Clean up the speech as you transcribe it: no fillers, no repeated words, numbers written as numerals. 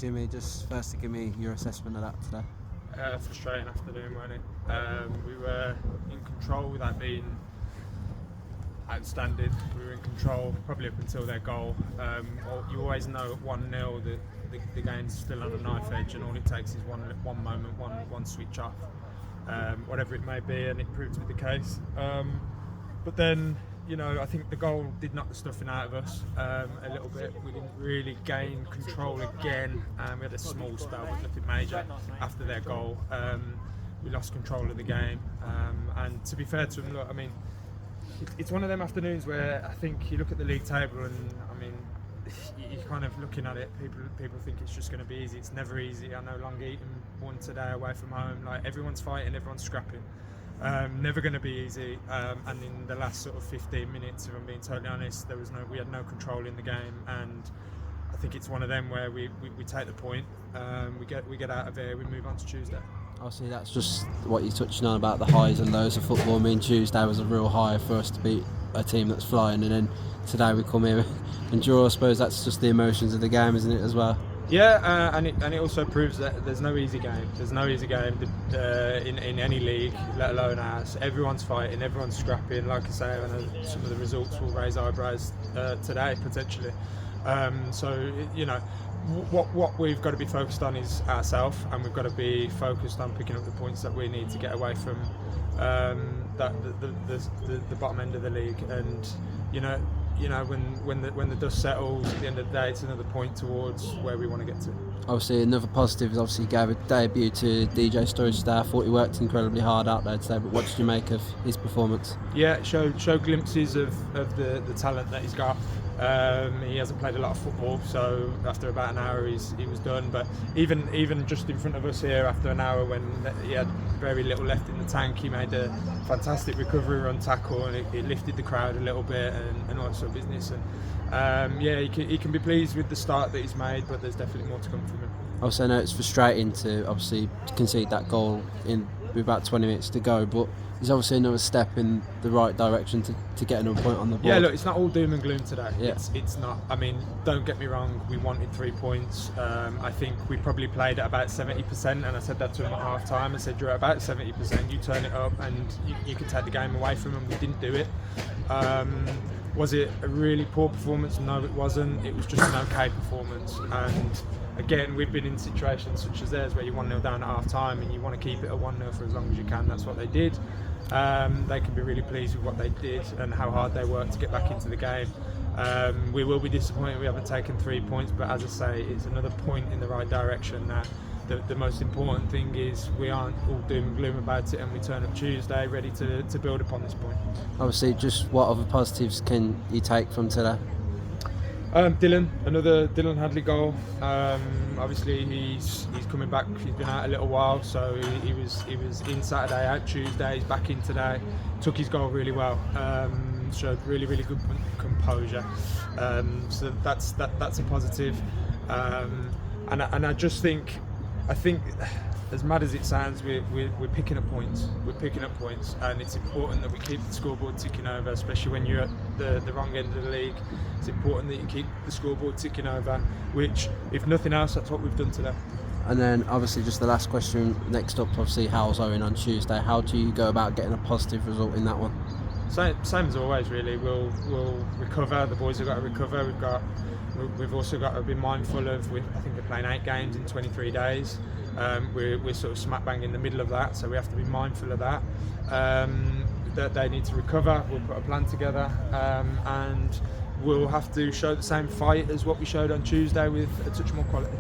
Jimmy, just first to give me your assessment of that today. Frustrating afternoon, wasn't it? We were in control without being outstanding. We were in control probably up until their goal. You always know at 1-0 that the game's still on a knife edge, and all it takes is one moment, one switch off, whatever it may be, and it proved to be the case. But then, I think the goal did knock the stuffing out of us a little bit. We didn't really gain control again. We had a small spell, but nothing major after their goal. We lost control of the game. And to be fair to them, look, it's one of them afternoons where I think you look at the league table and, you're kind of looking at it, people think it's just going to be easy. It's never easy. I know Long Eaton won today away from home. Like, everyone's fighting, everyone's scrapping. Never going to be easy, and in the last sort of 15 minutes, if I'm being totally honest, we had no control in the game, and I think it's one of them where we take the point, we get out of here, we move on to Tuesday. Obviously, that's just what you're touching on about the highs and lows of football. Tuesday was a real high for us to beat a team that's flying, and then today we come here and draw. I suppose that's just the emotions of the game, isn't it, as well? Yeah, and it also proves that there's no easy game. There's no easy game in any league, let alone ours. Everyone's fighting, everyone's scrapping. Like I say, I know some of the results will raise eyebrows today, potentially. What we've got to be focused on is ourselves, and we've got to be focused on picking up the points that we need to get away from the bottom end of the league. And when the dust settles at the end of the day, it's another point towards where we want to get to. Obviously, another positive is obviously he gave a debut to DJ Sturridge today. I thought he worked incredibly hard out there today, but what did you make of his performance? Yeah, showed glimpses of the talent that he's got. He hasn't played a lot of football, so after about an hour he was done. But even just in front of us here, after an hour when he had very little left in the tank, he made a fantastic recovery run tackle, and it lifted the crowd a little bit and all that sort of business. And he can be pleased with the start that he's made, but there's definitely more to come from him. Also, I know it's frustrating to obviously concede that goal with about 20 minutes to go, but there's obviously another step in the right direction to get another point on the board. Yeah, look, it's not all doom and gloom today. Yeah. It's not. Don't get me wrong, we wanted 3 points. I think we probably played at about 70%, and I said that to him at half time. I said, you're at about 70%, you turn it up and you can take the game away from them. We didn't do it. Was it a really poor performance? No, it wasn't. It was just an okay performance. And again, we've been in situations such as theirs where you're 1-0 down at half time and you want to keep it at 1-0 for as long as you can. That's what they did. They can be really pleased with what they did and how hard they worked to get back into the game. We will be disappointed we haven't taken 3 points, but as I say, it's another point in the right direction. Now, the most important thing is we aren't all doom and gloom about it, and we turn up Tuesday ready to build upon this point. Obviously, just what other positives can you take from today? Another Dylan Hadley goal. Obviously, he's coming back. He's been out a little while, so he was in Saturday, out Tuesday. He's back in today. Took his goal really well. Showed really good composure. So that's a positive. And I just think, as mad as it sounds, we're picking up points. We're picking up points, and it's important that we keep the scoreboard ticking over, especially when you're at the wrong end of the league. It's important that you keep the scoreboard ticking over, which, if nothing else, that's what we've done today. And then, obviously, just the last question. Next up, obviously, Hull's Owen on Tuesday. How do you go about getting a positive result in that one? Same as always, really. We'll recover. The boys have got to recover. We've also got to be mindful of. I think we're playing 8 games in 23 days. We're sort of smack bang in the middle of that, so we have to be mindful of that. That they need to recover. We'll put a plan together, and we'll have to show the same fight as what we showed on Tuesday with a touch more quality.